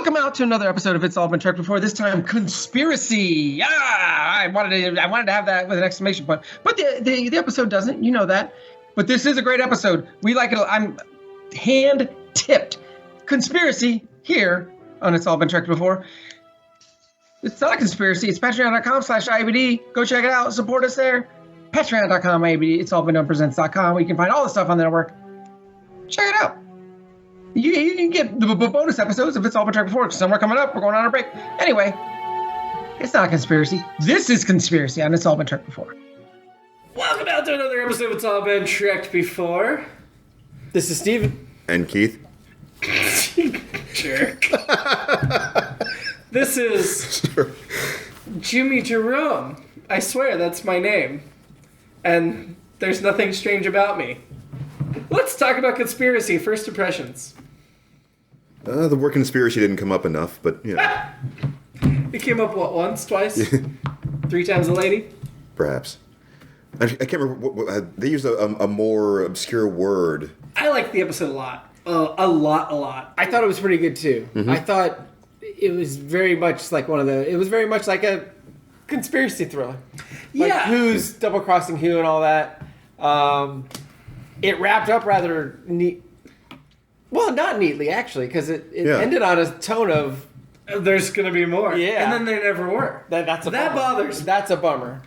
Welcome out to another episode of It's All Been Trucked Before. This time, conspiracy. Yeah, I wanted to have that with an exclamation point, but the episode doesn't. You know that. But this is a great episode. We like it. I'm hand tipped conspiracy here on It's All Been Trucked Before. It's not a conspiracy. It's patreon.com/IBD. Go check it out. Support us there. Patreon.com/IBD. It's all been done presents.com. where you can find all the stuff on the network. Check it out. You can get the bonus episodes if It's All Been Trucked Before. Somewhere coming up. We're going on a break. Anyway, it's not a conspiracy. This is conspiracy, and It's All Been Trucked Before. Welcome out to another episode of It's All Been Trucked Before. This is Steven. And Keith. Jerk. This is Jimmy-Jerome. I swear that's my name. And there's nothing strange about me. Let's talk about conspiracy. First impressions. The word conspiracy didn't come up enough, but, you know. It came up, what, once, twice? 3 times a lady? Perhaps. I can't remember. They used a more obscure word. I liked the episode a lot. A lot. I thought it was pretty good, too. Mm-hmm. I thought it was very much like it was very much like a conspiracy thriller. Like who's double-crossing who and all that. It wrapped up rather neat. Well, not neatly, actually, because it ended on a tone of... There's going to be more. Yeah. And then there never were. That bothers me. That's a bummer.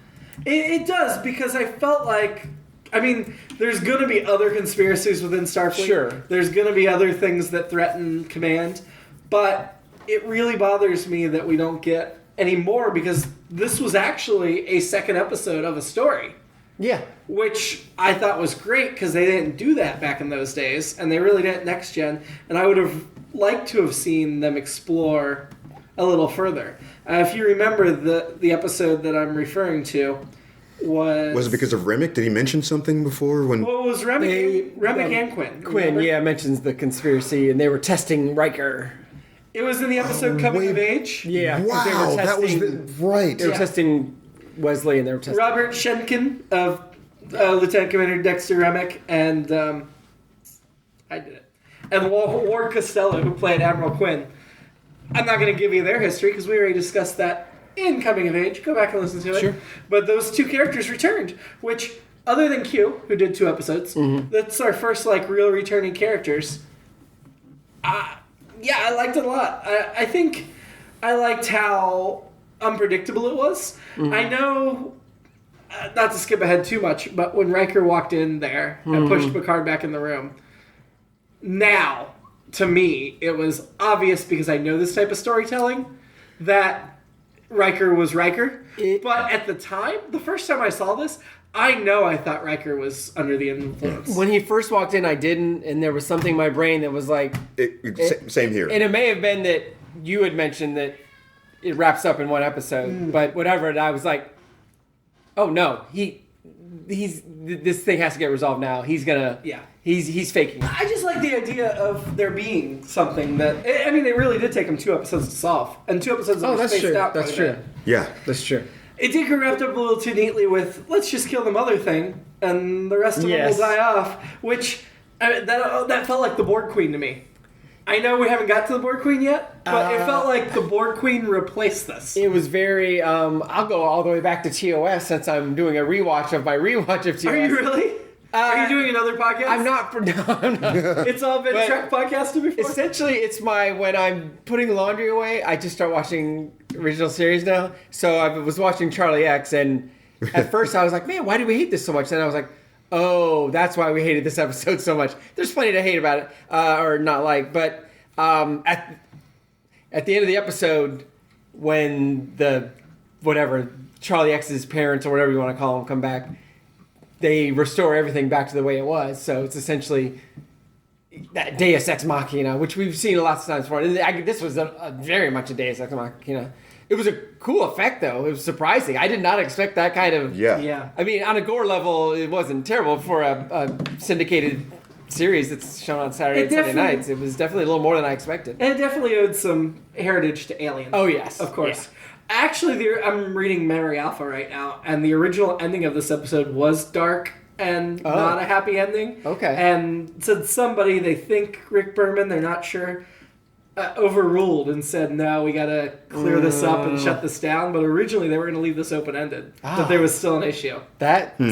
It does, because I felt like... I mean, there's going to be other conspiracies within Starfleet. Sure. There's going to be other things that threaten command. But it really bothers me that we don't get any more, because this was actually a second episode of a story. Yeah. Which I thought was great, because they didn't do that back in those days, and they really didn't Next Gen, and I would have liked to have seen them explore a little further. If you remember, the episode that I'm referring to was it because of Remick? Did he mention something before? Well, it was Remick and Quinn. Quinn, mentions the conspiracy, and they were testing Riker. It was in the episode Coming of Age. Yeah. Wow, they were testing, that was right. They were testing Wesley, and they were testing... Robert Schenken of Lieutenant Commander Dexter Remick, and I did it. And Ward Costello, who played Admiral Quinn. I'm not going to give you their history, because we already discussed that in Coming of Age. Go back and listen to it. Sure. But those 2 characters returned, which, other than Q, who did 2 episodes, that's our first, real returning characters. Yeah, I liked it a lot. I think I liked how unpredictable it was. Mm-hmm. I know, not to skip ahead too much, but when Riker walked in there and pushed Picard back in the room, now, to me, it was obvious, because I know this type of storytelling, that Riker was Riker. But at the time, the first time I saw this, I thought Riker was under the influence. When he first walked in, I didn't, and there was something in my brain that was like... Same here. And it may have been that you had mentioned that it wraps up in 1 episode, but whatever, and I was like, oh no, this thing has to get resolved now. He's gonna... Yeah. He's faking it. I just like the idea of there being something that... I mean, it really did take him 2 episodes to solve. And 2 episodes that were spaced out. That's true. Yeah. That's true. It did get wrapped up a little too neatly with, let's just kill the mother thing, and the rest of them will die off, which, that felt like the Borg Queen to me. I know we haven't got to the Borg Queen yet, but it felt like the Borg Queen replaced this. It was very, I'll go all the way back to TOS, since I'm doing a rewatch of my rewatch of TOS. Are you really? Are you doing another podcast? I'm not. It's all been track podcasted before? Essentially, it's when I'm putting laundry away, I just start watching original series now. So I was watching Charlie X, and at first I was like, man, why do we hate this so much? Then I was like, oh, that's why we hated this episode so much. There's plenty to hate about it, or not like. But at the end of the episode, when Charlie X's parents, or whatever you want to call them, come back, they restore everything back to the way it was. So it's essentially that Deus Ex Machina, which we've seen lots of times before. And this was very much a Deus Ex Machina. It was a cool effect, though. It was surprising. I did not expect that kind of... Yeah. I mean, on a gore level, it wasn't terrible for a syndicated series that's shown on Saturday and Sunday nights. It was definitely a little more than I expected. And it definitely owed some heritage to Alien. Oh, yes. Of course. Yeah. Actually, I'm reading Memory Alpha right now, and the original ending of this episode was dark and not a happy ending. Okay. And said somebody, they think Rick Berman, they're not sure, overruled and said, no, we got to clear this up and shut this down. But originally they were going to leave this open-ended, that there was still an issue.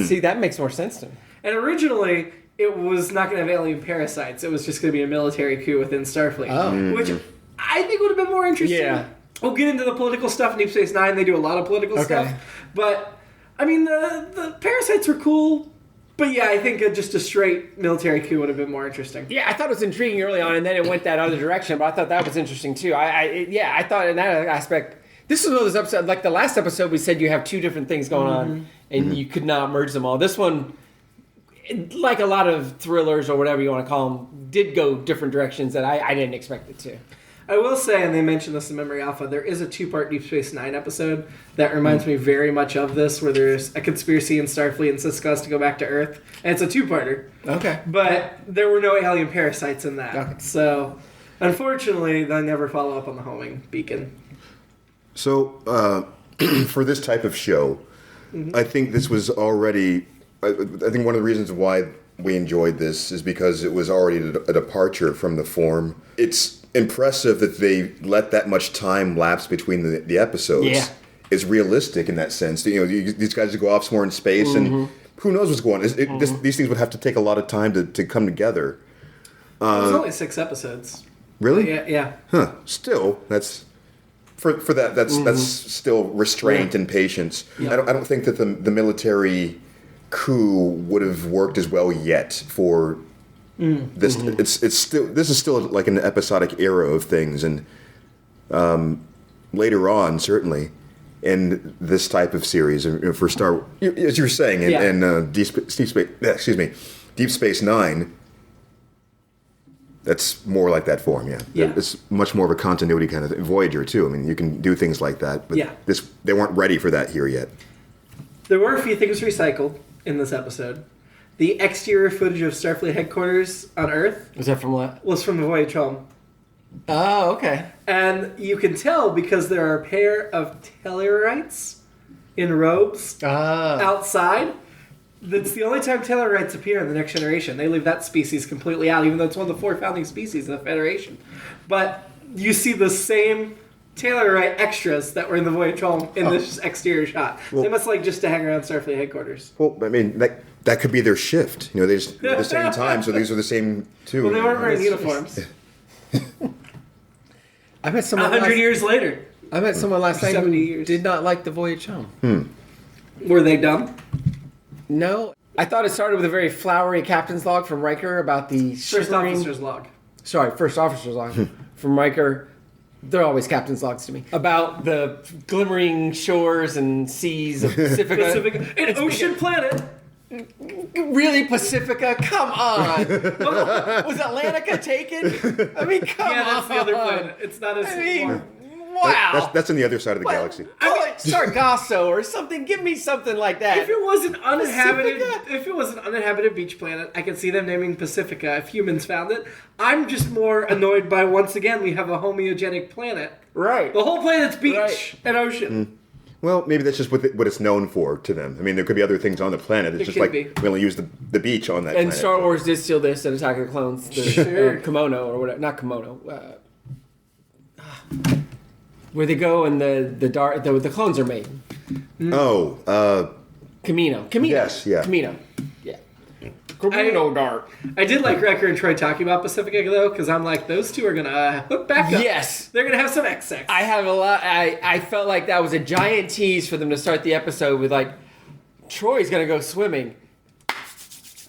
See, that makes more sense to me. And originally it was not going to have alien parasites. It was just going to be a military coup within Starfleet, which I think would have been more interesting. Yeah. We'll get into the political stuff in Deep Space Nine. They do a lot of political stuff. But, I mean, the parasites were cool. But yeah, I think just a straight military coup would have been more interesting. Yeah, I thought it was intriguing early on, and then it went that other direction. But I thought that was interesting too. I thought in that aspect, this is one of those episodes. Like the last episode, we said you have two different things going on, and you could not merge them all. This one, like a lot of thrillers or whatever you want to call them, did go different directions that I didn't expect it to. I will say, and they mentioned this in Memory Alpha, there is a 2-part Deep Space Nine episode that reminds me very much of this, where there's a conspiracy in Starfleet and Sisko has to go back to Earth. And it's a 2-parter. Okay. But there were no alien parasites in that. Okay. So, unfortunately, they never follow up on the homing beacon. So, for this type of show, I think this was already... I think one of the reasons why we enjoyed this is because it was already a departure from the form. It's impressive that they let that much time lapse between the episodes. Yeah. It's realistic in that sense. You know, these guys go off somewhere in space, and who knows what's going on. These things would have to take a lot of time to come together. It was only 6 episodes. Really? Yeah. Huh. Still, that's... For that, that's still restraint and patience. Yeah. I don't think that the military coup would have worked as well yet for this. This is still like an episodic era of things, and later on, certainly in this type of series, for as you were saying, in Deep Space Nine. That's more like that form, yeah. It's much more of a continuity kind of thing. Voyager, too. I mean, you can do things like that, but they weren't ready for that here yet. There were a few things recycled in this episode. The exterior footage of Starfleet headquarters on Earth... Was that from what? Was from the Jimmy-Jerome. Oh, okay. And you can tell because there are a pair of Tellarites in robes outside... That's the only time Tellarites appear in The Next Generation. They leave that species completely out, even though it's one of the 4 founding species in the Federation. But you see the same Tellarite extras that were in the Jimmy-Jerome in this exterior shot. Well, they must like just to hang around Starfleet headquarters. Well, I mean, that could be their shift. You know, they're the same time, so these are the same too. Well, they weren't wearing uniforms. I met someone 100 years later. I met someone last night who 70 years. did not like the Jimmy-Jerome. Were they dumb? No. I thought it started with a very flowery captain's log from Riker about the First officer's log. Sorry, first officer's log from Riker. They're always captain's logs to me. About the glimmering shores and seas of Pacifica. An ocean planet. Really, Pacifica? Come on. Was Atlantica taken? I mean, come on. Yeah, that's the other planet. It's not as... Wow. That's on the other side of the galaxy. Call it Sargasso or something. Give me something like that. If it was an uninhabited beach planet, I could see them naming Pacifica if humans found it. I'm just more annoyed by, once again, we have a homeogenic planet. Right. The whole planet's beach and ocean. Well, maybe that's just what it's known for to them. I mean, there could be other things on the planet. It's just like we only use the beach on that planet. And Star Wars did steal this in Attack of the Clones. The kimono or whatever. Not kimono. Where they go and the clones are made. Camino. Yes, yeah. Camino. Yeah. Camino dart. I did like Riker and Troy talking about Pacifica, though, because I'm like, those two are going to hook back up. Yes. They're going to have some XX. I have a lot. I felt like that was a giant tease for them to start the episode with, like, Troy's going to go swimming.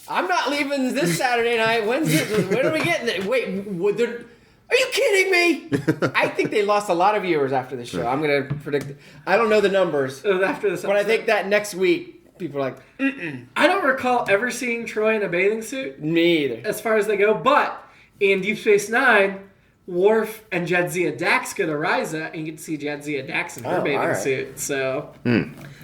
I'm not leaving this Saturday night. When are we getting there? Wait, are you kidding me? I think they lost a lot of viewers after this show. I'm going to predict. I don't know the numbers. After this episode. But I think that next week, people are like, I don't recall ever seeing Troy in a bathing suit. Me either. As far as they go. But in Deep Space Nine, Worf and Jadzia Dax go to Risa, and you get to see Jadzia Dax in her bathing suit. So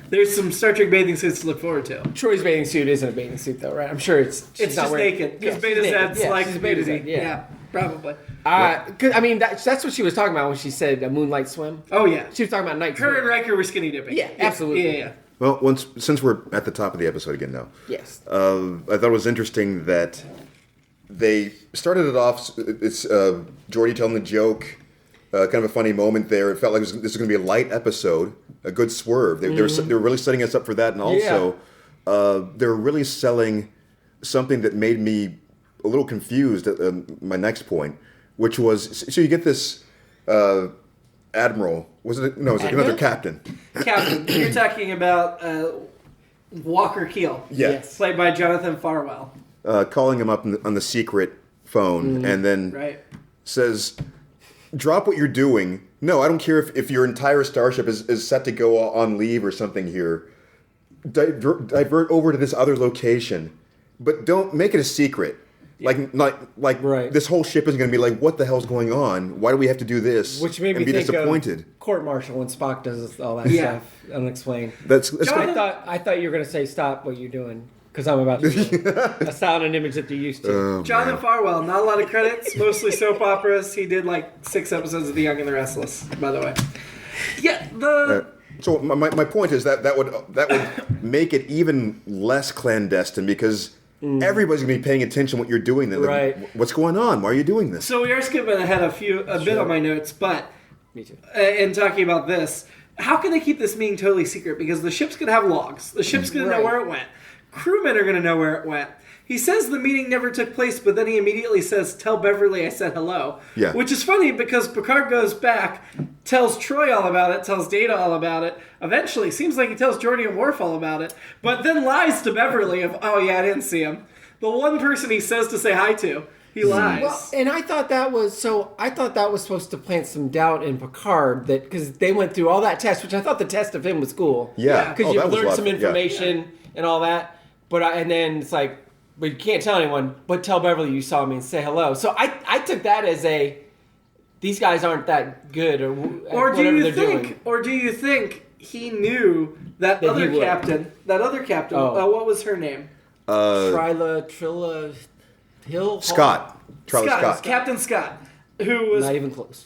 there's some Star Trek bathing suits to look forward to. Troy's bathing suit isn't a bathing suit, though, right? I'm sure it's just naked. Because Beta Zed's like nudity. Yeah, probably. I mean, that's what she was talking about when she said a moonlight swim. Oh, yeah. She was talking about night swim. Her and Riker were skinny dipping. Yeah, absolutely. Yeah. Well, since we're at the top of the episode again now. Yes. I thought it was interesting that they started it off. It's Geordi telling the joke. Kind of a funny moment there. It felt like this was going to be a light episode, a good swerve. They were really setting us up for that, and also they were really selling something that made me a little confused at my next point, which was, so you get this admiral. Was it? No, it was like another captain. Captain, you're talking about Walker Keel. Yes. Played by Jonathan Farwell. Calling him up on the secret phone, and then says, drop what you're doing. No, I don't care if your entire starship is set to go on leave or something here. Divert over to this other location. But don't make it a secret. Like this whole ship is going to be like, what the hell's going on? Why do we have to do this? Which made me and be think disappointed. Of court martial when Spock does all that stuff unexplained. That's I thought you were going to say stop what you're doing because I'm about to do a sound and image that they're used to. Jonathan Farwell, not a lot of credits, mostly soap operas. He did like 6 episodes of The Young and the Restless, by the way. Yeah, so my point is that would make it even less clandestine because everybody's gonna be paying attention to what you're doing. Then, like, what's going on? Why are you doing this? So we are skipping ahead a bit on my notes, but me too. In talking about this, how can they keep this meeting totally secret? Because the ship's gonna have logs. The ship's gonna know where it went. Crewmen are gonna know where it went. He says the meeting never took place, but then he immediately says, "Tell Beverly I said hello." Yeah. Which is funny because Picard goes back, tells Troy all about it, tells Data all about it. Eventually, seems like he tells Geordi and Worf all about it, but then lies to Beverly of, "Oh yeah, I didn't see him." The one person he says to say hi to, he lies. Well, and I thought that was supposed to plant some doubt in Picard that because they went through all that test, which I thought the test of him was cool. Yeah, because you learned some information and all that. But and then it's like, but you can't tell anyone. But tell Beverly you saw me and say hello. So I took that as these guys aren't that good or do you think doing. Or do you think he knew that other captain? That other captain. What was her name? Trilla Hill? Scott. Scott. Captain Scott. Who was... Not even close.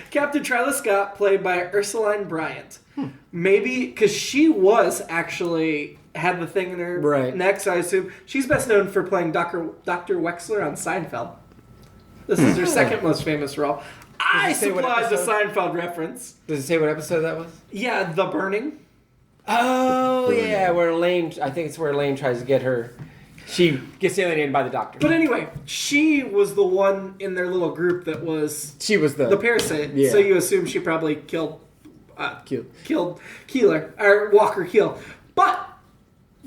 Captain Trilla Scott, played by Ursuline Bryant. Maybe, because she was actually... had the thing in her neck, so I assume... She's best known for playing Dr. Wexler on Seinfeld. This is her second most famous role. I supplied the Seinfeld reference. Does it say what episode that was? Yeah, The Burning. Oh, yeah, where Elaine... I think it's where Elaine tries to get her... She gets alienated by the doctor. But anyway, she was the one in their little group that was... She was the parasite. Yeah. So you assume she probably killed Keeler, or Walker Keel. But...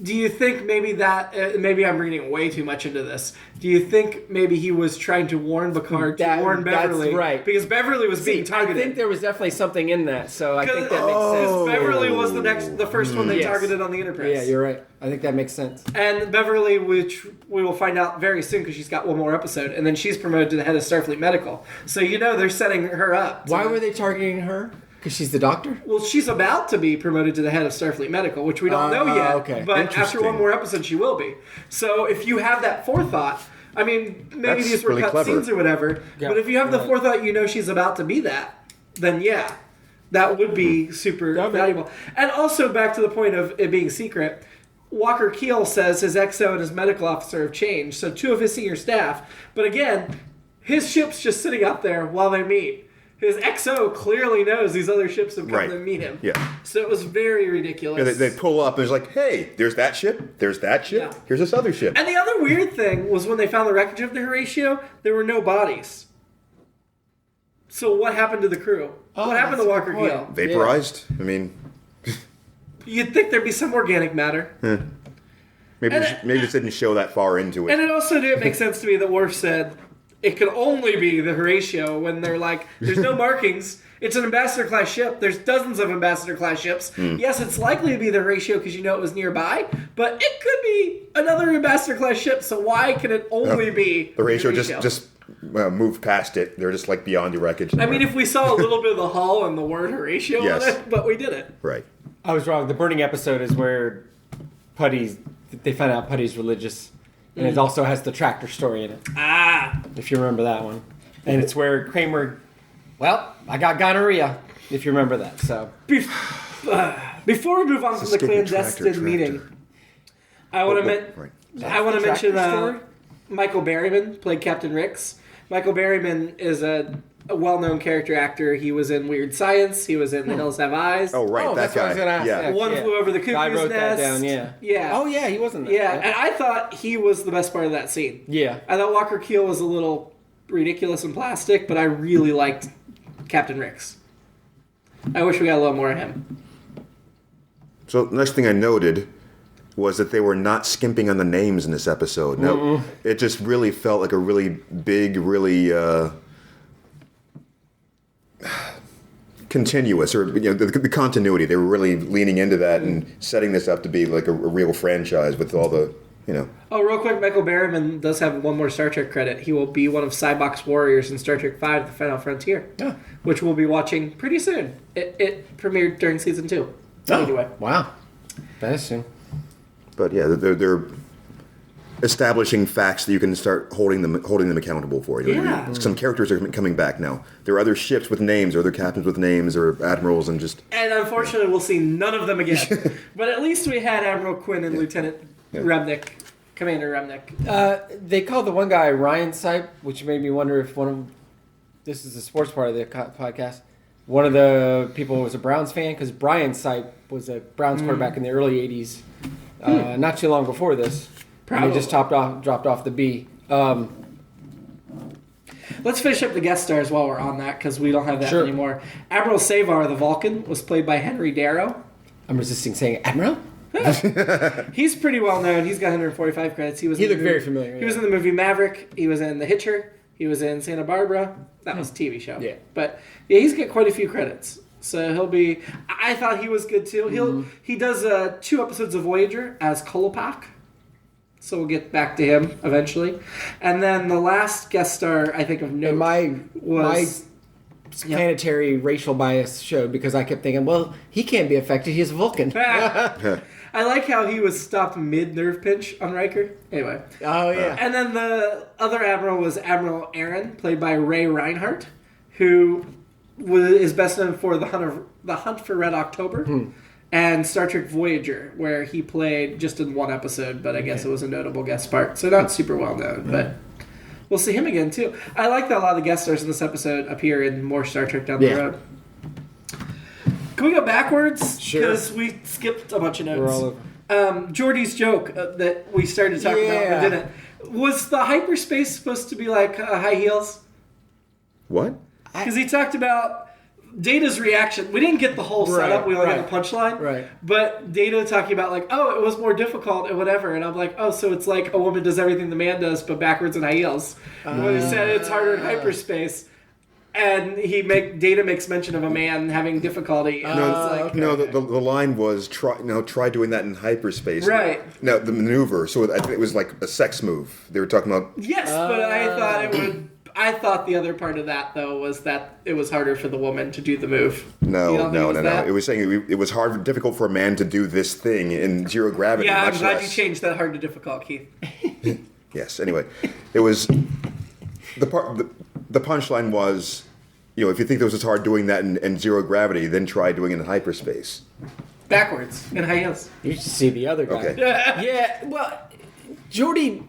do you think maybe that... maybe I'm reading way too much into this. Do you think maybe he was trying to warn Picard, to warn Beverly? That's right. Because Beverly was being targeted. I think there was definitely something in that, so I think that makes sense. Beverly was the first one they targeted on the Enterprise. Yeah, you're right. I think that makes sense. And Beverly, which we will find out very soon because she's got one more episode, and then she's promoted to the head of Starfleet Medical. So they're setting her up. Why were they targeting her? Because she's the doctor? Well, she's about to be promoted to the head of Starfleet Medical, which we don't know yet. Okay. But after one more episode, she will be. So if you have that forethought, I mean, maybe these were really cut scenes or whatever, but if you have the forethought, she's about to be that, then yeah, that would be super valuable. And also, back to the point of it being secret, Walker Keel says his XO and his medical officer have changed, so 2 of his senior staff. But again, his ship's just sitting up there while they meet. His XO clearly knows these other ships have come to meet him. Yeah. So it was very ridiculous. Yeah, they pull up and it's like, hey, there's that ship, there's that ship, here's this other ship. And the other weird thing was when they found the wreckage of the Horatio, there were no bodies. So what happened to the crew? What happened to Walker Keel? Vaporized? Yeah. I mean... You'd think there'd be some organic matter. Maybe just didn't show that far into it. And it also didn't make sense to me that Worf said... it could only be the Horatio when they're like, there's no markings. It's an Ambassador-class ship. There's dozens of Ambassador-class ships. Yes, it's likely to be the Horatio because it was nearby, but it could be another Ambassador-class ship, so why can it only be the Horatio? Just moved past it. They're just like beyond the wreckage. I mean, if we saw a little bit of the hull and the word Horatio on it, but we didn't. Right. I was wrong. The burning episode is where they find out Putty's religious. And it also has the tractor story in it. If you remember that one. And it's where Kramer, I got gonorrhea, if you remember that. So before we move on from the clandestine meeting, I want to mention Michael Berryman played Captain Ricks. Michael Berryman is a well-known character actor. He was in Weird Science. He was in The Hills Have Eyes. Oh, right, that that's what I guy. was gonna ask. Yeah. One Flew Over the Cuckoo's I wrote Nest. that down, yeah. Yeah. Oh, yeah, he wasn't there. Yeah, and I thought he was the best part of that scene. Yeah. I thought Walker Keel was a little ridiculous and plastic, but I really liked Captain Ricks. I wish we got a little more of him. So the next thing I noted was that they were not skimping on the names in this episode. Now, it just really felt like a really big, really continuous, or the continuity. They were really leaning into that and setting this up to be like a real franchise with all the, Oh, real quick, Michael Berryman does have one more Star Trek credit. He will be one of Cybok's warriors in Star Trek V: The Final Frontier, which we'll be watching pretty soon. It premiered during season 2. Anyway. Wow. That is soon. But yeah, they're establishing facts that you can start holding them accountable for. Yeah. Some characters are coming back now. There are other ships with names, or other captains with names, or admirals, and just. And unfortunately, we'll see none of them again. But at least we had Admiral Quinn and Lieutenant Remnick, Commander Remnick. They called the one guy Ryan Sipe, which made me wonder if this is the sports part of the podcast, one of the people was a Browns fan, because Brian Sipe was a Browns quarterback in the early 80s, not too long before this. And they just dropped off the B. Let's finish up the guest stars while we're on that, because we don't have that anymore. Admiral Savar, the Vulcan, was played by Henry Darrow. I'm resisting saying Admiral? He's pretty well known. He's got 145 credits. He looked very familiar. He was in the movie Maverick. He was in The Hitcher. He was in Santa Barbara. That was a TV show. Yeah. But yeah, he's got quite a few credits. So he'll be. I thought he was good too. He does 2 episodes of Voyager as Kolopak. So we'll get back to him eventually. And then the last guest star I think of note was. My planetary racial bias showed, because I kept thinking, well, he can't be affected. He's a Vulcan. I like how he was stopped mid-nerve pinch on Riker. Anyway. Oh, yeah. And then the other admiral was Admiral Aaron, played by Ray Reinhardt, who is best known for the Hunt for Red October and Star Trek Voyager, where he played just in one episode, but I guess it was a notable guest part. So not super well known, but we'll see him again, too. I like that a lot of the guest stars in this episode appear in more Star Trek down the road. Can we go backwards? Sure. Because we skipped a bunch of notes. We're all over. Geordie's joke that we started to talk about but didn't. Was the hyperspace supposed to be like high heels? What? Because he talked about Data's reaction. We didn't get the whole setup. We only got the punchline. Right. But Data talking about like, oh, it was more difficult and whatever. And I'm like, oh, so it's like a woman does everything the man does, but backwards in high heels. When he said it's harder in hyperspace. And Data makes mention of a man having difficulty. And The line was try doing that in hyperspace. Right. No, the maneuver. So I think it was like a sex move. They were talking about. Yes, but I thought the other part of that though was that it was harder for the woman to do the move. No. It was saying it was difficult for a man to do this thing in zero gravity. Yeah, much I'm glad less. you changed that hard to difficult, Keith. Yes. Anyway, it was the punchline was, if you think it was as hard doing that in zero gravity, then try doing it in hyperspace. Backwards in high heels. You should see the other guy. Okay. Yeah, well, Geordie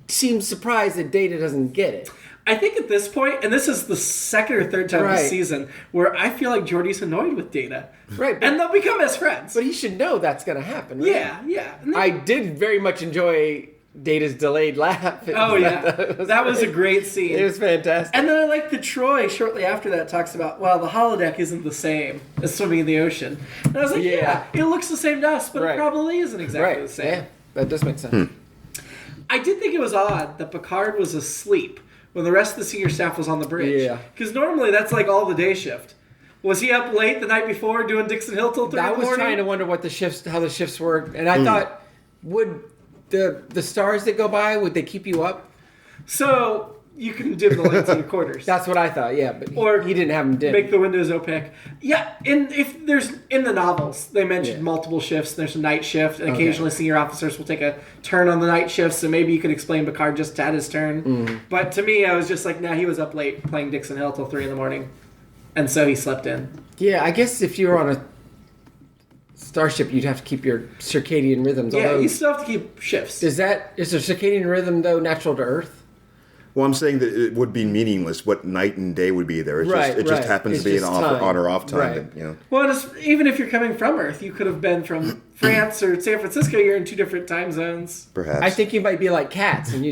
seems surprised that Data doesn't get it. I think at this point, and this is the second or third time this season, where I feel like Geordie's annoyed with Data. Right. And they'll become best friends. But he should know that's going to happen, right? Yeah. I did very much enjoy Data's delayed laugh. Oh, yeah. That was a great scene. It was fantastic. And then I like the Troy shortly after that talks about, well, the holodeck isn't the same as swimming in the ocean. And I was like, yeah it looks the same to us, but it probably isn't exactly the same. Yeah, that does make sense. I did think it was odd that Picard was asleep when the rest of the senior staff was on the bridge. Yeah. Because normally that's like all the day shift. Was he up late the night before doing Dixon Hill till 3 in the morning? I was trying to wonder how the shifts work, and I thought, would the stars that go by, would they keep you up? So you can dim the lights in your quarters. That's what I thought, yeah, but he didn't have them dim. Make the windows opaque. Yeah, in the novels, they mentioned multiple shifts. There's a night shift, and occasionally senior officers will take a turn on the night shift, so maybe you could explain Picard just had his turn. But to me, I was just like, he was up late playing Dixon Hill till 3 in the morning, and so he slept in. Yeah, I guess if you were on starship, you'd have to keep your circadian rhythms. Yeah, although, you still have to keep shifts. is there circadian rhythm though natural to Earth? Well, I'm saying that it would be meaningless what night and day would be there. It just happens It's to be an just on or off time. Right. You know. Well, even if you're coming from Earth, you could have been from France or San Francisco. You're in 2 different time zones. Perhaps. I think you might be like cats, and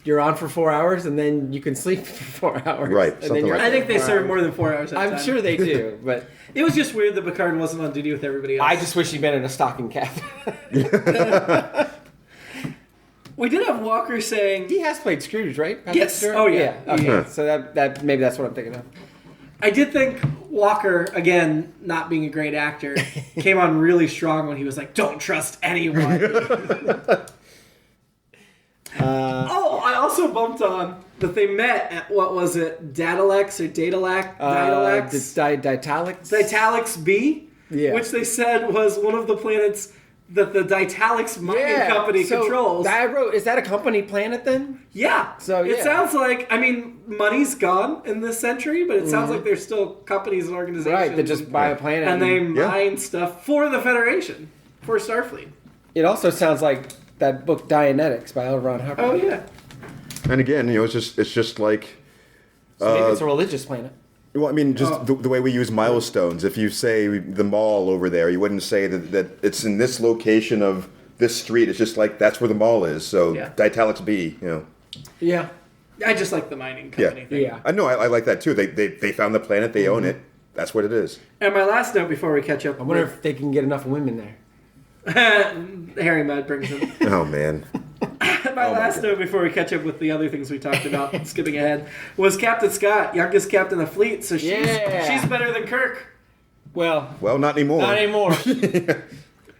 you're on for 4 hours, and then you can sleep for 4 hours. Right, And something then you're like I think they 4 serve hours. more than 4 hours at a I'm time. sure they do, but It was just weird that Picard wasn't on duty with everybody else. I just wish he'd been in a stocking cap. We did have Walker saying... He has played Scrooge, right? Yes. Stewart? Oh, yeah. Okay. Yeah. So that maybe that's what I'm thinking of. I did think Walker, again, not being a great actor, came on really strong when he was like, don't trust anyone. I also bumped on that they met at, what was it, Datalex or Datalac? Ditalics? Ditalics B? Yeah. Which they said was one of the planets that the Ditalics mining company controls. I wrote, is that a company planet then? Yeah. So, It yeah. sounds like, money's gone in this century, but it sounds like there's still companies and organizations. Right, that just buy a planet. And they Yeah. mine stuff for the Federation, for Starfleet. It also sounds like that book Dianetics by L. Ron Hubbard. Oh, yeah. And again, it's just like. So maybe it's a religious planet. Well, I mean, just the way we use milestones. If you say the mall over there, you wouldn't say that it's in this location of this street. It's just like that's where the mall is. So Yeah. Ditalics B, you know. Yeah. I just like the mining company thing. Yeah. I know. I like that too. They found the planet. They own it. That's what it is. And my last note before we catch up. I wonder if they can get enough women there. Harry Mudd brings in. Oh man. My last note before we catch up with the other things we talked about, skipping ahead, was Captain Scott, youngest captain of the fleet, so she's better than Kirk. Well, Not anymore. not anymore.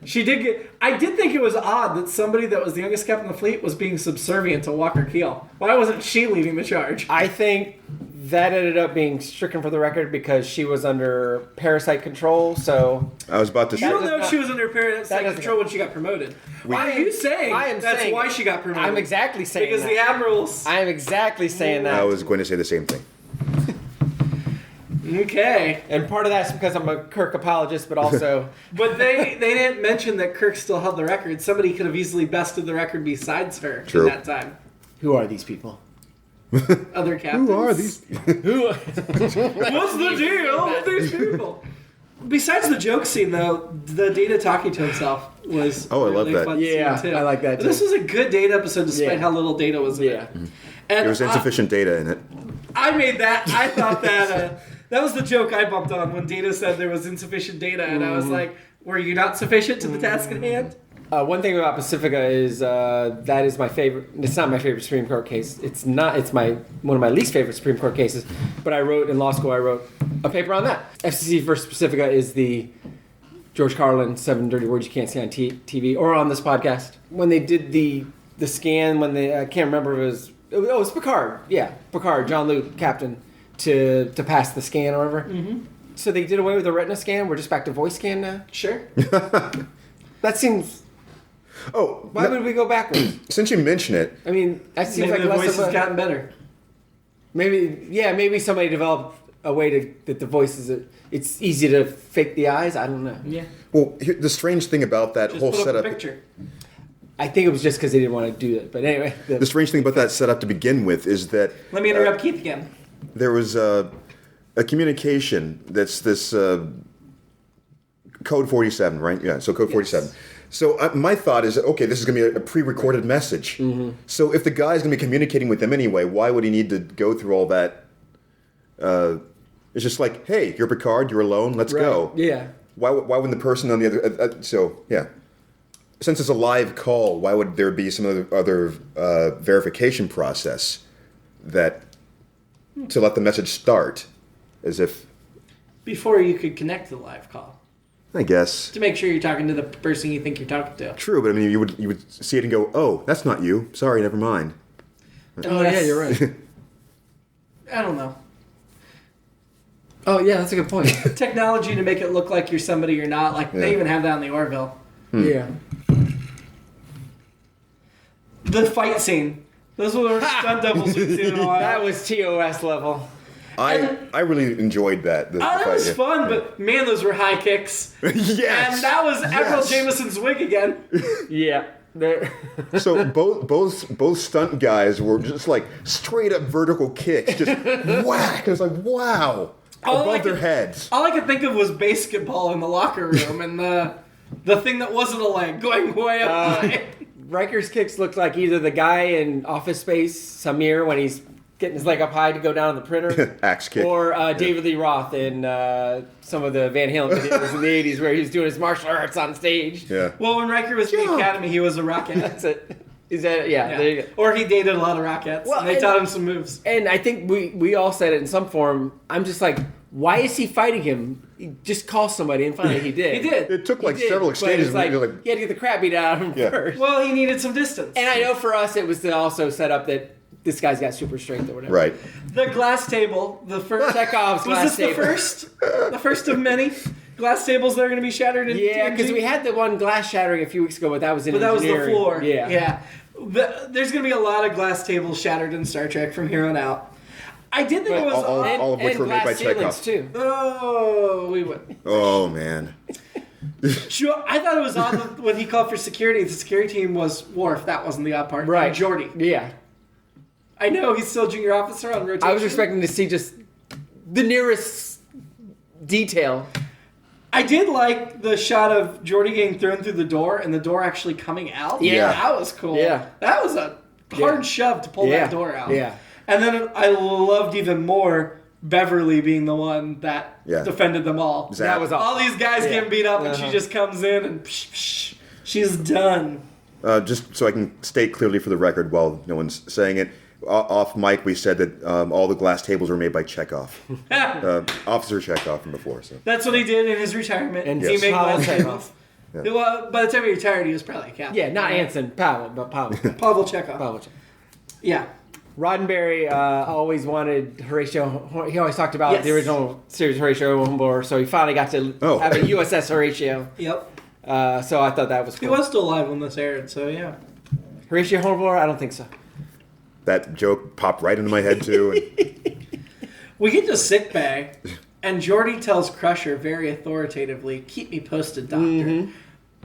She did get. I did think it was odd that somebody that was the youngest captain of the fleet was being subservient to Walker Keel. Why wasn't she leading the charge? I think that ended up being stricken for the record because she was under parasite control. So I was about to You say. don't know if she was under parasite doesn't control when she got promoted. Why are you saying I am that's saying why she got promoted? I'm exactly saying because that. the admirals. I am exactly saying that. I was going to say the same thing. Okay, And part of that's because I'm a Kirk apologist, but also but they didn't mention that Kirk still held the record. Somebody could have easily bested the record besides her True. in that time. who are these people? Other captains. Who are these? Who? What's the deal with these people? Besides the joke scene, though, the Data talking to himself was Oh, I love really that. fun Yeah, scene, too. I like that, too. This was a good Data episode, despite Yeah. how little Data was in Yeah. it. And There was insufficient data in it. I made that. I thought that that was the joke I bumped on when Data said there was insufficient data, and I was like, "Were you not sufficient to the task at hand?" One thing about Pacifica is that is my favorite. It's not my favorite Supreme Court case. It's not. It's one of my least favorite Supreme Court cases. But I wrote in law school. I wrote a paper on that. FCC versus Pacifica is the George Carlin 7 Dirty Words You Can't See on TV or on this podcast. When they did the scan, when they I can't remember if it was Picard. Yeah, Picard, John Luke, Captain, to pass the scan or whatever. Mm-hmm. So they did away with the retina scan. We're just back to voice scan now. Sure. That seems. Oh, Why would we go backwards? since you mention it, I mean, that seems Maybe like the less voice of has a. gotten better. Maybe somebody developed a way that the voices it's easy to fake the eyes. I don't know. Yeah. well, the strange thing about that Just whole put up setup. a picture. I think it was just because they didn't want to do it. But anyway, The strange thing about that setup to begin with is that Let me interrupt Keith again. there was a communication that's this code 47, right? Yeah, so code 47. So my thought is, okay, this is going to be a pre-recorded message. Mm-hmm. So if the guy's going to be communicating with them anyway, why would he need to go through all that? It's just like, hey, you're Picard, you're alone, let's go. Yeah. Why wouldn't the person on the other... so, yeah. Since it's a live call, why would there be some other verification process that to let the message start as if... Before you could connect to the live call. I guess. To make sure you're talking to the person you think you're talking to. True, but I mean, you would see it and go, oh, that's not you. Sorry, never mind. Oh yeah, you're right. I don't know. Oh yeah, that's a good point. Technology to make it look like you're somebody you're not. Like, they Yeah. even have that in the Orville. Yeah. The fight scene. Those were the stunt doubles we've seen in a while. That was TOS level. I really enjoyed that. That was fun, but man, those were high kicks. Yes. And that was Admiral Yes. Jameson's wig again. Yeah. So both stunt guys were just like straight up vertical kicks, just whack. It was like, wow, above their heads. All I could think of was basketball in the locker room and the thing that wasn't a leg going way up high. Riker's kicks looked like either the guy in Office Space, Samir, when he's getting his leg up high to go down on the printer. Axe kick. Or David Lee Roth in some of the Van Halen videos in the 80s where he was doing his martial arts on stage. Yeah. Well, when Riker was in the academy, he was a rocket. That's it. Is that, yeah, there you go. Or he dated a lot of rockets. Well, and they taught him some moves. And I think we all said it in some form. I'm just like, why is he fighting him? He just call somebody, and finally he did. He did. It took like He did, several but exchanges. it's like, You're like, he had to get the crap beat out of him first. Well, he needed some distance. And I know for us it was to also set up that this guy's got super strength or whatever. right. The glass table, the first Chekhov's was glass this table. the first of many glass tables that are going to be shattered in Yeah, TNG? because we had the one glass shattering a few weeks ago, but that was in But that was the engineering. floor. Yeah. There's going to be a lot of glass tables shattered in Star Trek from here on out. I did think it was all of which and were made by glass ceilings, Chekhov. too. Oh, we would. Oh man. Sure, I thought it was odd that when he called for security. The security team was Worf. That wasn't the odd part. Right. And Geordi. Yeah. I know he's still junior officer on rotation. I was expecting to see just the nearest detail. I did like the shot of Geordi getting thrown through the door and the door actually coming out. Yeah. That was cool. Yeah. That was a hard shove to pull that door out. Yeah. And then I loved even more Beverly being the one that defended them all. Zap. That was All these guys getting beat up and she just comes in and she's done. Just so I can state clearly for the record while no one's saying it, off mic we said that all the glass tables were made by Chekhov. Officer Chekhov from before. So. That's what he did in his retirement. And he made Pavel glass Chekhov. tables. Well, by the time he retired, he was probably a captain. Yeah, not Anson, Pavel, but Pavel. Pavel Chekhov. Pavel Chekhov. Yeah. Roddenberry always wanted Horatio. He always talked about Yes. the original series Horatio Hornblower, so he finally got to have a USS Horatio. Yep. So I thought that was cool. He was still alive when this aired, so yeah. Horatio Hornblower? I don't think so. That joke popped right into my head too. And We get to sick bay, and Geordi tells Crusher very authoritatively, "Keep me posted, Doctor." Mm-hmm.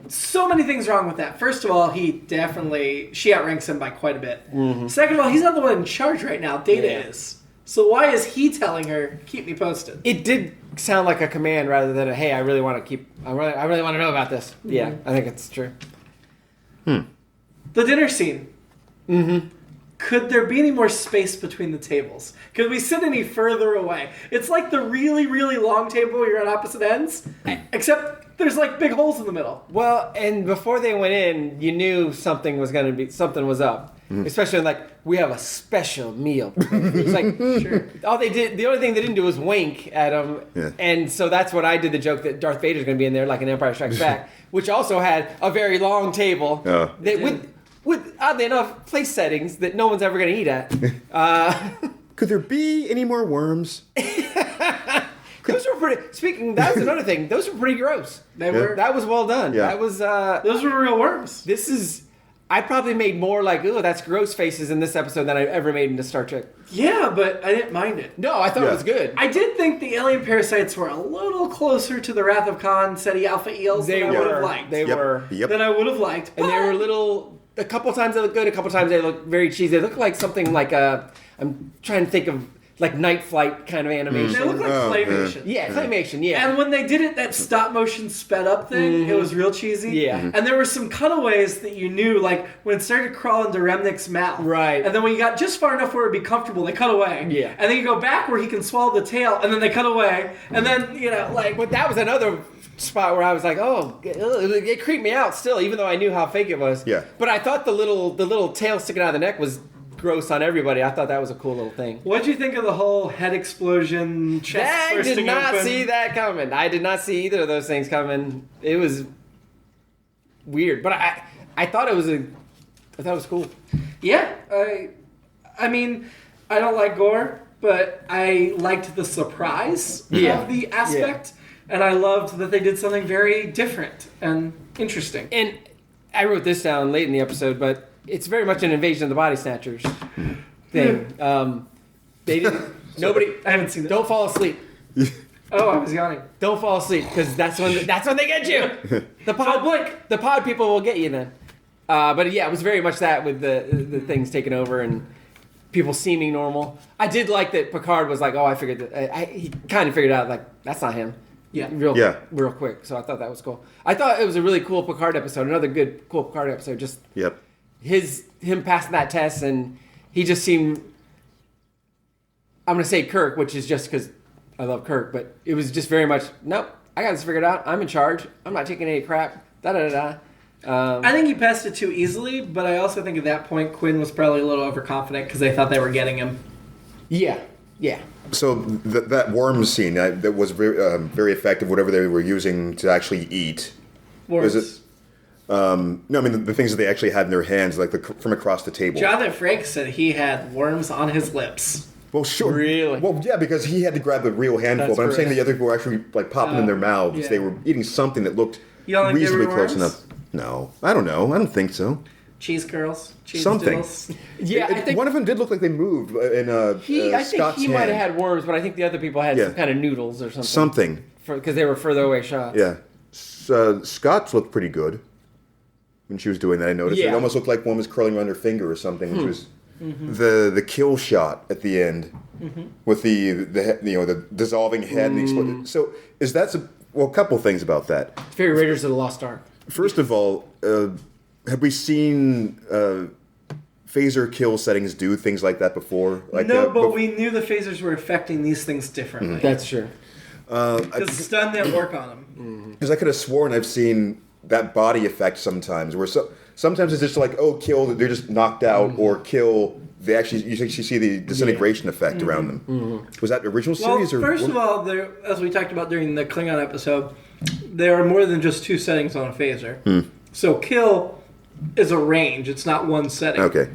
So many things wrong with that. First of all, she outranks him by quite a bit. Mm-hmm. Second of all, he's not the one in charge right now. Data is. So why is he telling her, "Keep me posted"? It did sound like a command rather than a, hey, I really want to know about this. Mm-hmm. Yeah, I think it's true. The dinner scene. Mm-hmm. Could there be any more space between the tables? Could we sit any further away? It's like the really, really long table where you're on opposite ends, except there's like big holes in the middle. Well, and before they went in, you knew something was up. Especially like, we have a special meal. It's like, sure. The only thing they didn't do was wink at him. Yeah. And so that's what I did the joke that Darth Vader's going to be in there, like in Empire Strikes Back, which also had a very long table that with oddly enough, place settings that no one's ever going to eat at. could there be any more worms? Those were pretty. That was another thing. Those were pretty gross. They were. That was well done. Yeah. That was. Those were real worms. I probably made more like, "Ooh, that's gross" faces in this episode than I ever made into Star Trek. Yeah, but I didn't mind it. No, I thought it was good. I did think the alien parasites were a little closer to the Wrath of Khan SETI Alpha eels than I would have liked. They were. Yep. Than I would have liked. And they were little. A couple times they look good. A couple times they look very cheesy. They look like something like I'm trying to think of like Night Flight kind of animation. They look like claymation. Yeah, claymation. Yeah. And when they did it, that stop motion sped up thing, it was real cheesy. Yeah. And there were some cutaways that you knew, like when it started to crawl into Remnick's mouth. Right. And then when you got just far enough where it'd be comfortable, they cut away. Yeah. And then you go back where he can swallow the tail, and then they cut away. And then, But that was another spot where I was like, oh, it creeped me out still, even though I knew how fake it was. Yeah. But I thought the little tail sticking out of the neck was gross on everybody. I thought that was a cool little thing. What'd you think of the whole head explosion, chest I bursting did not open? see that coming. I did not see either of those things coming. It was weird, but I thought it was cool. Yeah. I mean, I don't like gore, but I liked the surprise of the aspect. Yeah. And I loved that they did something very different and interesting. And I wrote this down late in the episode, but it's very much an Invasion of the Body Snatchers thing. They didn't. Nobody. I haven't seen it. Don't fall asleep. Oh, I was yawning. Don't fall asleep because that's when they get you. The pod people will get you then. But yeah, it was very much that with the things taking over and people seeming normal. I did like that Picard was like, oh, I figured that. He kind of figured out like that's not him. Yeah. Real quick. So I thought that was cool. I thought it was a really cool Picard episode. Another good cool Picard episode. Just him passing that test and he just seemed. I'm gonna say Kirk, which is just because I love Kirk, but it was just very much nope. I got this figured out. I'm in charge. I'm not taking any crap. Da da da. I think he passed it too easily, but I also think at that point Quinn was probably a little overconfident because they thought they were getting him. Yeah. So that worm scene that was very effective. Whatever they were using to actually eat. Worms. Was it? No, I mean the things that they actually had in their hands, like from across the table. Jonathan Frakes said he had worms on his lips. Well, sure. Really? Well, yeah, because he had to grab the real handful. That's but I'm saying right. the other people were actually like popping in their mouths. Yeah. They were eating something that looked You don't think they reasonably were close worms? enough. No, I don't know. I don't think so. Cheese curls. Cheese Something. doodles. Yeah, I think one of them did look like they moved in I think Scott's he might have hand. had worms, but I think the other people had some kind of noodles or something. Something. Because they were further away shots. Yeah. Scott's looked pretty good when she was doing that. I noticed Yeah. it almost looked like one was curling around her finger or something, which was the kill shot at the end with the dissolving head and the explosion. So is that a couple things about that. Fairy Raiders of the Lost Ark. First of all, have we seen phaser kill settings do things like that before? Like No, but we knew the phasers were affecting these things differently. That's true. Because stun didn't work on them. Because I could have sworn I've seen that body effect sometimes, where sometimes it's just like, oh, kill, they're just knocked out, or kill, you actually see the disintegration effect around them. Was that original series? Well, first of all, as we talked about during the Klingon episode, there are more than just two settings on a phaser. So kill is a range. It's not one setting. Okay.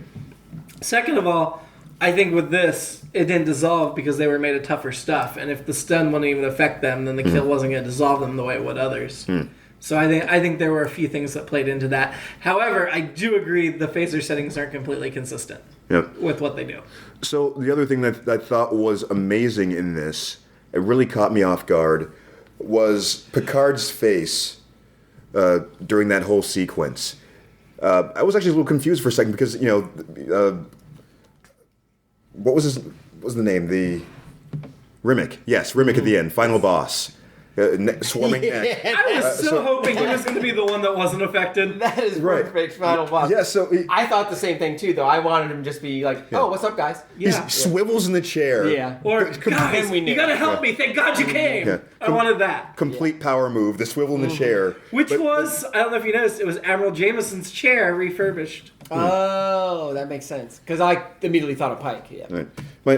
Second of all, I think with this, it didn't dissolve because they were made of tougher stuff. And if the stun wouldn't even affect them, then the kill wasn't going to dissolve them the way it would others. So I think there were a few things that played into that. However, I do agree the phaser settings aren't completely consistent with what they do. So the other thing that I thought was amazing in this, it really caught me off guard, was Picard's face during that whole sequence. I was actually a little confused for a second because, what was the name? The Rimmick. Yes, Rimmick at the end, final boss. Swarming neck. I was so hoping he was going to be the one that wasn't affected. That is Right. perfect final boss. Yeah, so I thought the same thing too, though. I wanted him to just be like, "Oh, what's up, guys?" he swivels in the chair. Yeah. Or, Then guys, we knew. you got to help me. Thank God you came. Yeah. I wanted that. Complete power move. The swivel in the chair. Which was, I don't know if you noticed, it was Admiral Jameson's chair refurbished. Oh, that makes sense. Because I immediately thought of Pike. Yeah. Right.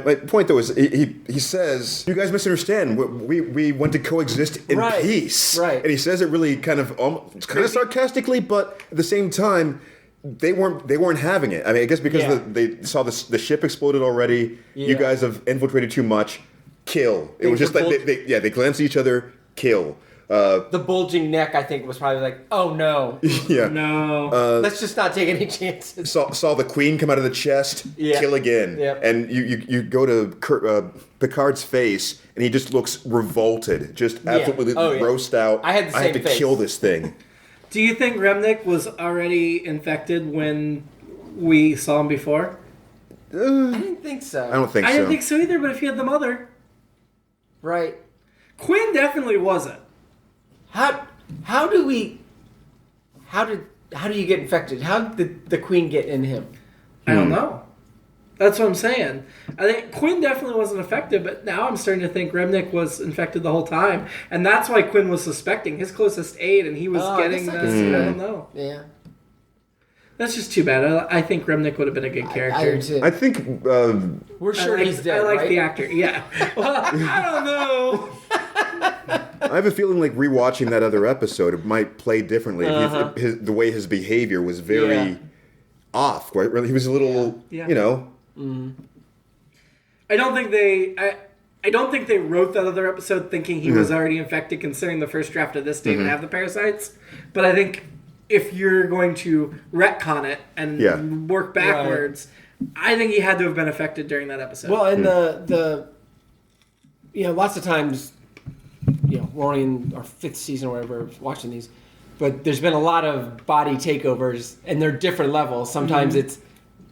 My point though is he says, you guys misunderstand. We want to coexist in peace. Right. And he says it really kind of sarcastically, but at the same time, they weren't having it. I mean, I guess because they saw the ship exploded already. Yeah. You guys have infiltrated too much. Kill. It was just like they glance at each other. Kill. The bulging neck, I think, was probably like, "Oh no, Yeah. No. let's just not take any chances." Saw the queen come out of the chest, kill again, and you go to Picard's face, and he just looks revolted, just absolutely grossed out. I had the same have to face. kill this thing. Do you think Remnick was already infected when we saw him before? I didn't think so. I don't think I so. didn't think so either, but if he had the mother. Right? Quinn definitely wasn't. How do you get infected? How did the Queen get in him? I don't know. That's what I'm saying. I think Quinn definitely wasn't affected, but now I'm starting to think Remnick was infected the whole time, and that's why Quinn was suspecting his closest aide, and he was getting I the. guess I can see I that. don't know. Yeah. That's just too bad. I think Remnick would have been a good character. I do too. I think We're sure he's dead, I like right? the actor. Yeah. Well, I don't know. I have a feeling like rewatching that other episode, it might play differently. The way his behavior was very off. Right? Really, he was a little, I don't think they wrote that other episode thinking he was already infected, considering the first draft of this didn't have the parasites. But I think if you're going to retcon it and work backwards, I think he had to have been affected during that episode. Well, and the lots of times, we're only in our 5th season or whatever watching these, but there's been a lot of body takeovers, and they're different levels. Sometimes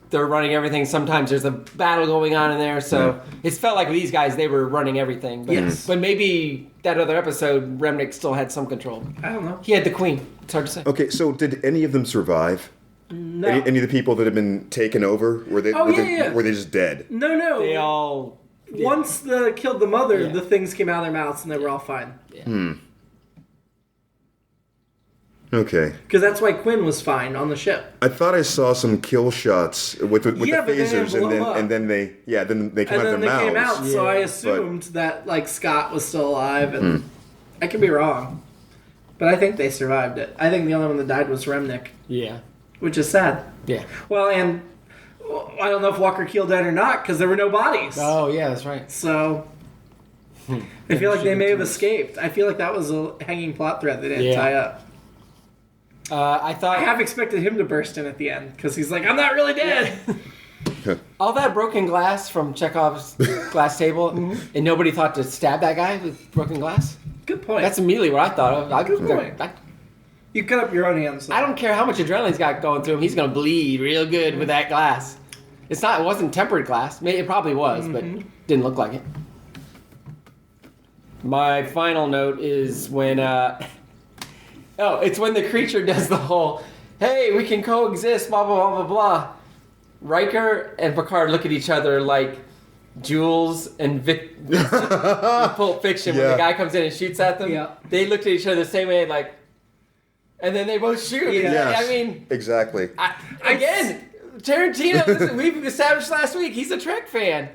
they're running everything. Sometimes there's a battle going on in there. So it's felt like with these guys, they were running everything. But, but maybe that other episode, Remnick still had some control. I don't know. He had the queen. It's hard to say. Okay, so did any of them survive? No. Any of the people that have been taken over? Were they just dead? No. They all... Yeah. Once killed the mother, the things came out of their mouths and they were all fine. Yeah. Okay. Because that's why Quinn was fine on the ship. I thought I saw some kill shots with the phasers, and then they came out of their mouths. Came out, so I assumed that Scott was still alive, and I could be wrong, but I think they survived it. I think the only one that died was Remnick. Yeah. Which is sad. Yeah. Well, and I don't know if Walker Keel died or not because there were no bodies. Oh yeah, that's right. So I feel like they may have escaped. I feel like that was a hanging plot thread they didn't tie up. I have expected him to burst in at the end because he's like, I'm not really dead. All that broken glass from Chekhov's glass table, and nobody thought to stab that guy with broken glass. Good point. That's immediately what I thought of. Good point. You cut up your own hands. So. I don't care how much adrenaline's got going through him. He's gonna bleed real good with that glass. It wasn't tempered glass. It probably was, but didn't look like it. My final note is when it's when the creature does the whole, hey, we can coexist, blah, blah, blah, blah, blah. Riker and Picard look at each other like Jules and Pulp Fiction when the guy comes in and shoots at them. Yeah. They looked at each other the same way, like, and then they both shoot. Yeah. Yes, I mean... Exactly. Again, Tarantino, listen, we've established last week, he's a Trek fan.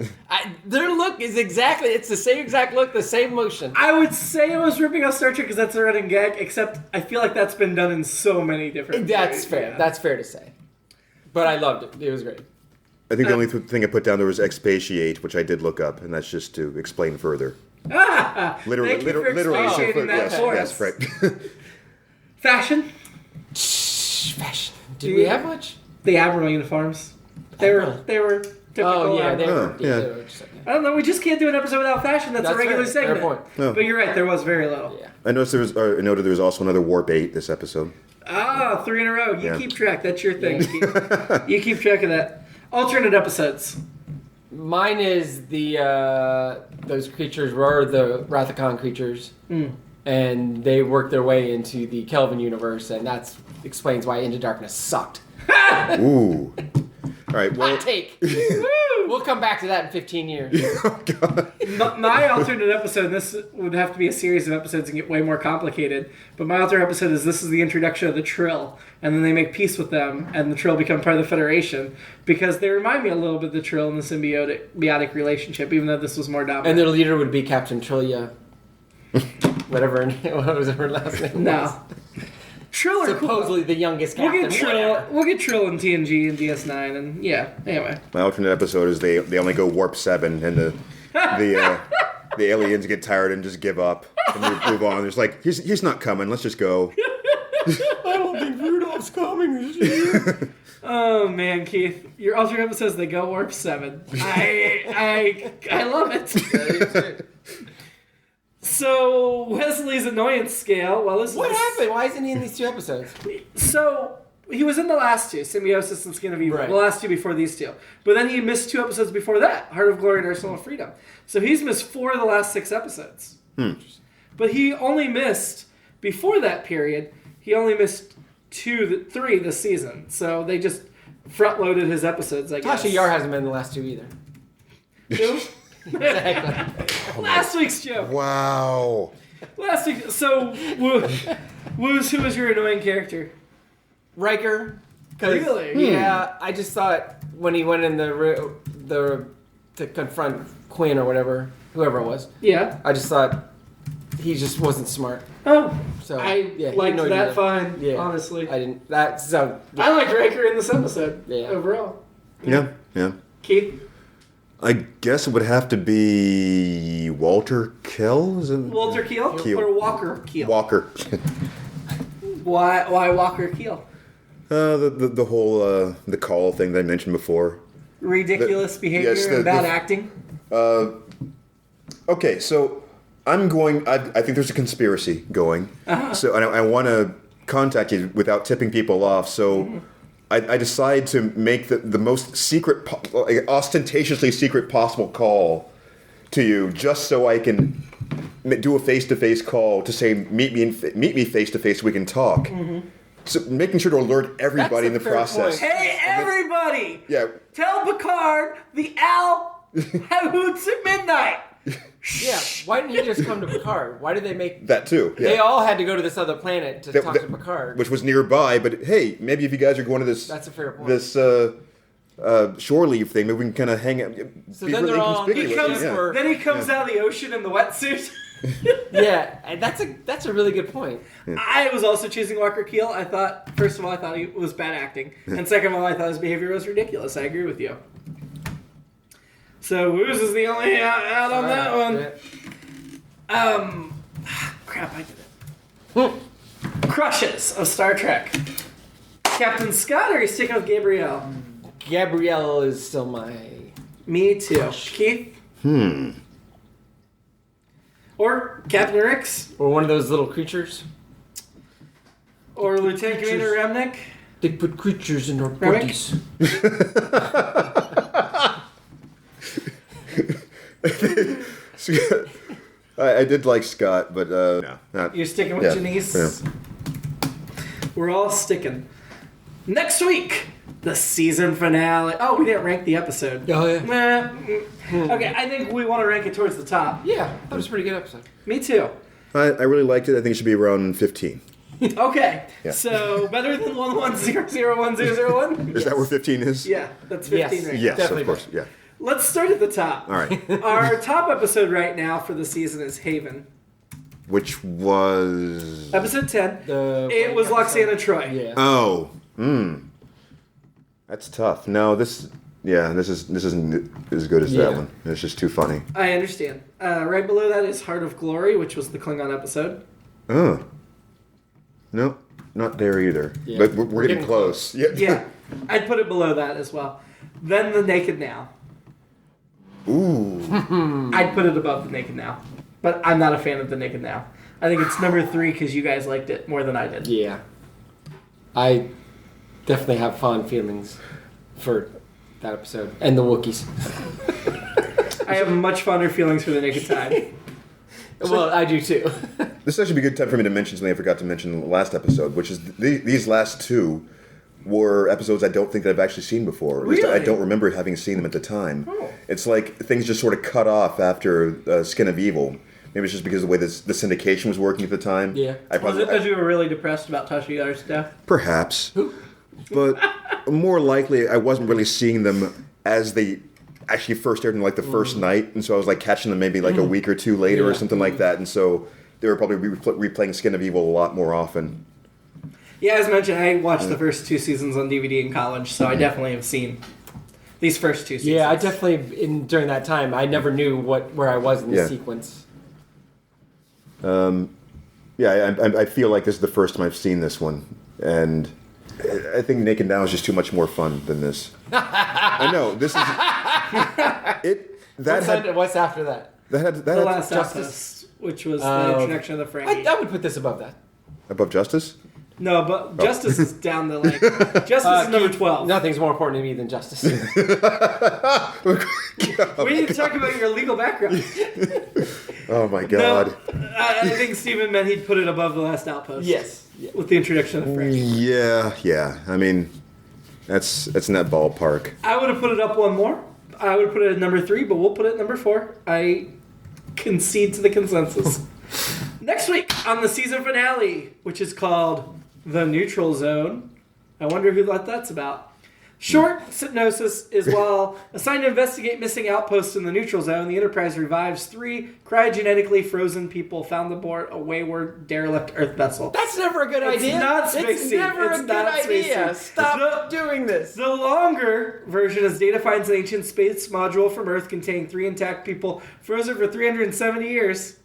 Their look is it's the same exact look, the same motion. I would say I was ripping off Star Trek because that's a running gag, except I feel like that's been done in so many different That's ways. fair. Yeah. That's fair to say. But I loved it. It was great. I think the only thing I put down there was expatiate, which I did look up, and that's just to explain further. Literally, expatiating that for us. Yes, right. Fashion. Fashion. Did we have much? The Admiral uniforms. They were typical. Oh yeah, they were I don't know. We just can't do an episode without fashion. That's a regular segment. Fair point. No. But you're right. There was very little. Yeah. I noticed I noted there was also another warp 8 this episode. 3 in a row. You keep track. That's your thing. You keep track of that. Alternate episodes. Mine is those creatures were the Rathacon creatures, and they worked their way into the Kelvin universe, and that explains why Into Darkness sucked. Ooh. All right. Well, hot take. We'll come back to that in 15 years. Oh, God. My alternate episode, and this would have to be a series of episodes and get way more complicated, but my alternate episode is this is the introduction of the Trill, and then they make peace with them, and the Trill become part of the Federation, because they remind me a little bit of the Trill and the symbiotic relationship, even though this was more dominant. And their leader would be Captain Trillia. What was her last name? No. Trill supposedly the youngest captain. We'll get Trill in TNG and DS9, and anyway. My alternate episode is they only go warp 7, and the aliens get tired and just give up and move on. There's like he's not coming. Let's just go. I don't think Rudolph's coming this year. Oh man, Keith, your alternate episodes they go warp 7. I love it. So, Wesley's annoyance scale, What happened? Why isn't he in these 2 episodes? So, he was in the last 2, Symbiosis and Skin of Evil, the last 2 before these 2. But then he missed 2 episodes before that, Heart of Glory and Arsenal of Freedom. So he's missed 4 of the last 6 episodes. But he only missed, before that period, he only missed 3 this season. So they just front-loaded his episodes, I guess. Tasha Yar hasn't been in the last 2 either. Who? Exactly. Last week's joke. Wow. Last week. So, who was your annoying character? Riker. Really? Yeah, I just thought when he went in the to confront Quinn or whoever it was. Yeah. I just thought he just wasn't smart. Oh. So I liked that fine. Yeah. Honestly. I didn't. I liked Riker in this episode. Yeah. Overall. Yeah. Keith. I guess it would have to be Walter Kell? Walter Keel? Or Walker Keel? Walker. Why Walker Keel? The whole the call thing that I mentioned before. Ridiculous behavior and bad acting? Okay, so I'm going. I think there's a conspiracy going. So I want to contact you without tipping people off. So I decide to make the most secret, ostentatiously secret possible call to you, just so I can do a face-to-face call to say meet me face-to-face so we can talk. So making sure to alert everybody in the process. Hey, everybody! Yeah. Tell Picard the owl hoots at midnight. Yeah, why didn't he just come to Picard? Why did they make... That too. Yeah. They all had to go to this other planet to talk to Picard. Which was nearby, but hey, maybe if you guys are going to this... That's a fair point. This shore leave thing, maybe we can kind of hang out. So then they're all... Then he comes out of the ocean in the wetsuit. Yeah, and that's a really good point. Yeah. I was also choosing Walker Keel. I thought, first of all, I thought he was bad acting. And second of all, I thought his behavior was ridiculous. I agree with you. So Wooz is the only out on that one. Yeah. Crap, I did it. Crushes of Star Trek. Captain Scott, or are you sticking with Gabrielle? Gabrielle is still my... Me too. Keith? Or Captain Rix? Or one of those little creatures. Or Lieutenant Commander Remnick? They put creatures in our Remick? bodies. I did like Scott, but no. You're sticking with Janice? Yeah. We're all sticking. Next week, the season finale. Oh, we didn't rank the episode. Oh, yeah. Okay, I think we want to rank it towards the top. Yeah, that was a pretty good episode. Me too. I really liked it. I think it should be around 15. Okay, Yeah. So better than 11001001. Is that where 15 is? Yeah, that's 15 Yes. right Yes, Definitely of course. Yeah. Let's start at the top. All right. Our top episode right now for the season is Haven. Which was... Episode 10. It was Loxana Troy. Yeah. Oh. That's tough. No, this isn't as good as that one. It's just too funny. I understand. Right below that is Heart of Glory, which was the Klingon episode. Oh. No, not there either. Yeah. But we're getting close. Yeah, I'd put it below that as well. Then the Naked Now. Ooh. I'd put it above the Naked Now. But I'm not a fan of the Naked Now. I think it's number 3 because you guys liked it more than I did. Yeah. I definitely have fond feelings for that episode. And the Wookiees. I have much fonder feelings for the Naked Tide. Well, I do too. This actually be a good time for me to mention something I forgot to mention in the last episode, which is these last two were episodes I don't think that I've actually seen before. At least I don't remember having seen them at the time. Oh. It's like things just sort of cut off after Skin of Evil. Maybe it's just because of the way the syndication was working at the time. Yeah. Was it because you were really depressed about Tasha Yar's death? Perhaps. But more likely, I wasn't really seeing them as they actually first aired in like the first night, and so I was like catching them maybe like a week or two later or something like that, and so they were probably replaying Skin of Evil a lot more often. Yeah, as mentioned, I watched the first 2 seasons on DVD in college, so I definitely have seen these first 2 seasons. Yeah, I definitely, during that time, I never knew where I was in the sequence. I feel like this is the first time I've seen this one, and I think Naked Now is just too much more fun than this. I know, this is... What's after that? The Last Justice, which was the introduction of the Frankie. I would put this above that. Above Justice? No, but Justice is down the like. Justice is number 12. Nothing's more important to me than justice. We need to talk about your legal background. Oh my God. No, I think Stephen meant he'd put it above The Last Outpost. Yes. Yeah. With the introduction of Frankie. Yeah. I mean, that's in that ballpark. I would have put it up one more. I would have put it at number 3, but we'll put it at number 4. I concede to the consensus. Next week on the season finale, which is called The Neutral Zone. I wonder who that's about. Short synopsis is while assigned to investigate missing outposts in the neutral zone, the Enterprise revives 3 cryogenetically frozen people found aboard a wayward derelict Earth vessel. That's never a good idea. It's never a good idea. Stop doing this. The longer version is Data finds an ancient space module from Earth containing 3 intact people frozen for 370 years.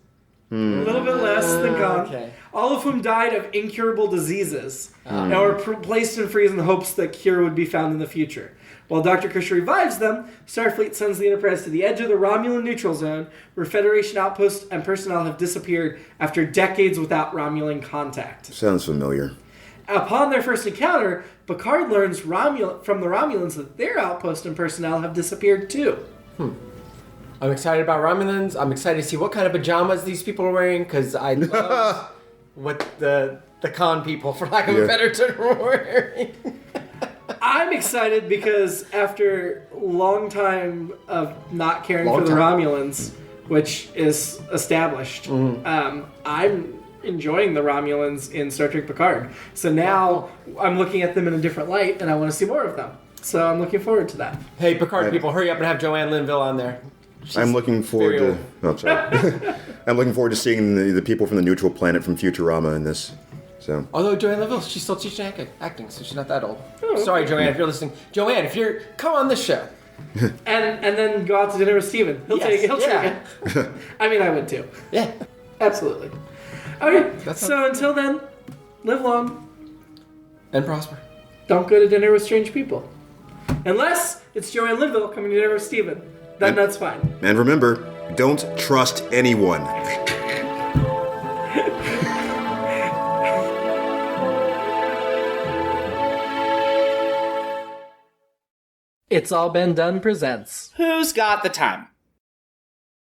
A little bit less than gone. Okay. All of whom died of incurable diseases and were placed in freeze in the hopes that cure would be found in the future. While Dr. Crusher revives them, Starfleet sends the Enterprise to the edge of the Romulan neutral zone, where Federation outposts and personnel have disappeared after decades without Romulan contact. Sounds familiar. Upon their first encounter, Picard learns from the Romulans that their outpost and personnel have disappeared too. I'm excited about Romulans. I'm excited to see what kind of pajamas these people are wearing, because I love what the con people, for lack of a better term, are wearing. I'm excited because after a long time of not caring for the Romulans, which is established, I'm enjoying the Romulans in Star Trek Picard. So now I'm looking at them in a different light, and I want to see more of them. So I'm looking forward to that. Hey, Picard people, hurry up and have Joanne Linville on there. I'm looking forward to. Oh, sorry. I'm looking forward to seeing the people from the neutral planet from Futurama in this. So. Although Joanne Linville, she's still teaching acting, so she's not that old. Sorry, Joanne, if you're listening. Joanne, come on this show. and then go out to dinner with Steven. He'll take it. I mean, I would too. Yeah. Absolutely. Okay, so until then, live long. And prosper. Don't go to dinner with strange people. Unless it's Joanne Linville coming to dinner with Steven. Then that's fine. And remember, don't trust anyone. It's All Been Done presents. Who's got the time?